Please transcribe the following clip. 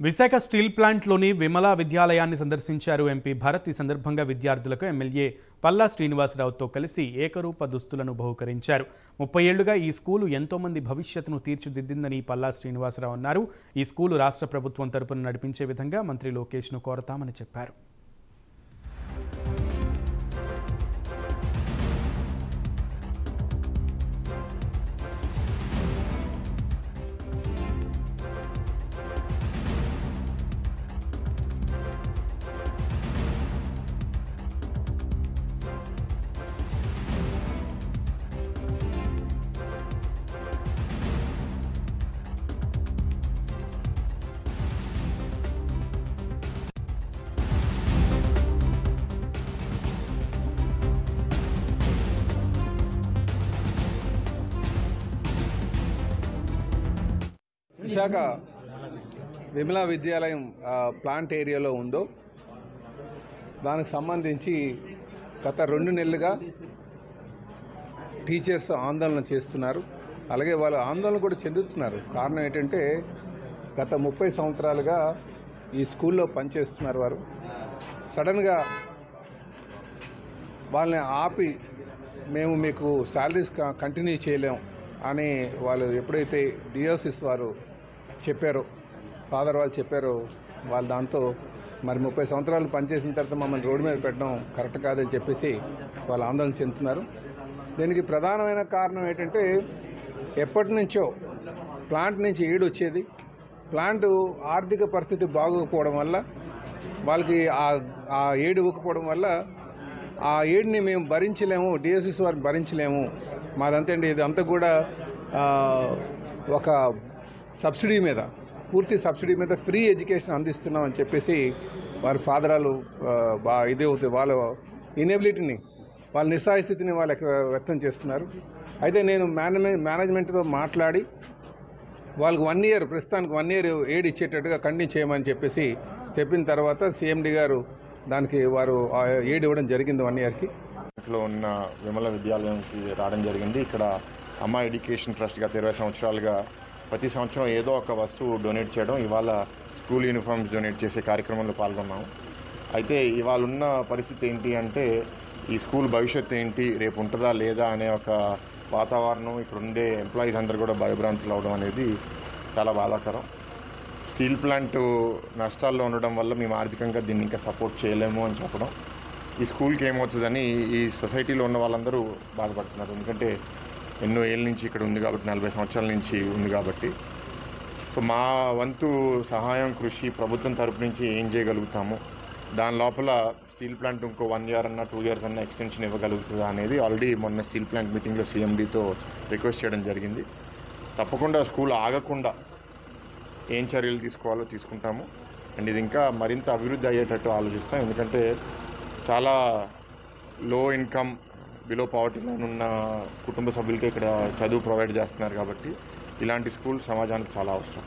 Visakha steel ప్లాంట్లోని Vimala విద్యాలయాన్ని సందర్శించారు MP Bharat. ఈ సందర్భంగా విద్యార్థులకు ఎమ్మెల్యే పల్లా శ్రీనివాసరావుతో కలిసి ఏకరూప దుస్తులను బహుకరించారు. 30 ఏళ్లుగా ఈ స్కూలు ఎంతో మంది భవిష్యత్తును తీర్చిదిద్దిందని పల్లా శ్రీనివాసరావు అన్నారు. ఈ స్కూలు రాష్ట్ర ప్రభుత్వం తరపున నడిపించే విధంగా మంత్రి లోకేష్ను కోరతామని చెప్పారు. విశాఖ విమలా విద్యాలయం ప్లాంట్ ఏరియాలో ఉందో దానికి సంబంధించి గత 2 నెలలుగా టీచర్స్ ఆందోళన చేస్తున్నారు. అలాగే వాళ్ళు ఆందోళన కూడా చెందుతున్నారు. కారణం ఏంటంటే గత 30 సంవత్సరాలుగా ఈ స్కూల్లో పనిచేస్తున్నారు. వారు సడన్గా వాళ్ళని ఆపి మేము మీకు శాలరీస్ కంటిన్యూ చేయలేం అని వాళ్ళు ఎప్పుడైతే డిఓసిస్ వారు చెప్పారో, ఫాదర్ వాళ్ళు చెప్పారో, వాళ్ళు దాంతో మరి 30 సంవత్సరాలు పనిచేసిన తర్వాత మమ్మల్ని రోడ్డు మీద పెట్టడం కరెక్ట్ కాదని చెప్పేసి వాళ్ళు ఆందోళన చెందుతున్నారు. దీనికి ప్రధానమైన కారణం ఏంటంటే ఎప్పటి నుంచో ప్లాంట్ నుంచి ఏడు వచ్చేది. ప్లాంట్ ఆర్థిక పరిస్థితి బాగోకపోవడం వల్ల వాళ్ళకి ఆ ఏడు ఇవ్వకపోవడం వల్ల ఆ ఏడుని మేము భరించలేము, డిఎస్ఎస్ వారికి భరించలేము, మాదంతే అండి, ఇదంతా కూడా ఒక సబ్సిడీ మీద, పూర్తి సబ్సిడీ మీద ఫ్రీ ఎడ్యుకేషన్ అందిస్తున్నాం అని చెప్పేసి వారి ఫాదరాలు ఇదే అవుతుంది, వాళ్ళ ఇనేబిలిటీని, వాళ్ళ నిస్సహాయ స్థితిని వాళ్ళు వ్యక్తం చేస్తున్నారు. అయితే నేను మేనేజ్మెంట్తో మాట్లాడి వాళ్ళకి 1 ఇయర్, ప్రస్తుతానికి 1 ఇయర్ ఏడు ఇచ్చేటట్టుగా కంటిన్యూ చేయమని చెప్పిన తర్వాత సిఎండి గారు దానికి వారు ఏడు ఇవ్వడం జరిగింది 1 ఇయర్కి. ఇంట్లో ఉన్న విమల విద్యాలయంకి రావడం జరిగింది. ఇక్కడ అమ్మ ఎడ్యుకేషన్ ట్రస్ట్ గత 20 సంవత్సరాలుగా ప్రతి సంవత్సరం ఏదో ఒక వస్తువు డొనేట్ చేయడం, ఇవాళ స్కూల్ యూనిఫామ్స్ డొనేట్ చేసే కార్యక్రమంలో పాల్గొన్నాము. అయితే ఇవాళ ఉన్న పరిస్థితి ఏంటి అంటే ఈ స్కూల్ భవిష్యత్తు ఏంటి, రేపు ఉంటుందా లేదా అనే ఒక వాతావరణం, ఇక్కడ ఉండే ఎంప్లాయీస్ అందరూ కూడా భయభ్రాంతులు అవడం అనేది చాలా బాధాకరం. స్టీల్ ప్లాంట్ నష్టాల్లో ఉండడం వల్ల మేము ఆర్థికంగా దీన్ని ఇంకా సపోర్ట్ చేయలేము అని చెప్పడం, ఈ స్కూల్కి ఏమవుతుందని ఈ సొసైటీలో ఉన్న వాళ్ళందరూ బాధపడుతున్నారు. ఎందుకంటే ఎన్నో ఏళ్ళ నుంచి ఇక్కడ ఉంది కాబట్టి, 40 సంవత్సరాల నుంచి ఉంది కాబట్టి. సో మా వంతు సహాయం, కృషి ప్రభుత్వం తరపు నుంచి ఏం చేయగలుగుతాము, దాని లోపల స్టీల్ ప్లాంట్ ఇంకో 1 ఇయర్ అన్నా 2 ఇయర్స్ అన్నా ఎక్స్టెన్షన్ ఇవ్వగలుగుతుందా అనేది ఆల్రెడీ మొన్న స్టీల్ ప్లాంట్ మీటింగ్లో సిఎండితో రిక్వెస్ట్ చేయడం జరిగింది. తప్పకుండా స్కూల్ ఆగకుండా ఏం చర్యలు తీసుకోవాలో తీసుకుంటాము. అండ్ ఇది ఇంకా మరింత అభివృద్ధి అయ్యేటట్టు ఆలోచిస్తాం. ఎందుకంటే చాలా లో ఇన్కమ్, బిలో పావర్టీ లైన్ ఉన్న కుటుంబ సభ్యులకి ఇక్కడ చదువు ప్రొవైడ్ చేస్తున్నారు కాబట్టి ఇలాంటి స్కూల్ సమాజానికి చాలా అవసరం.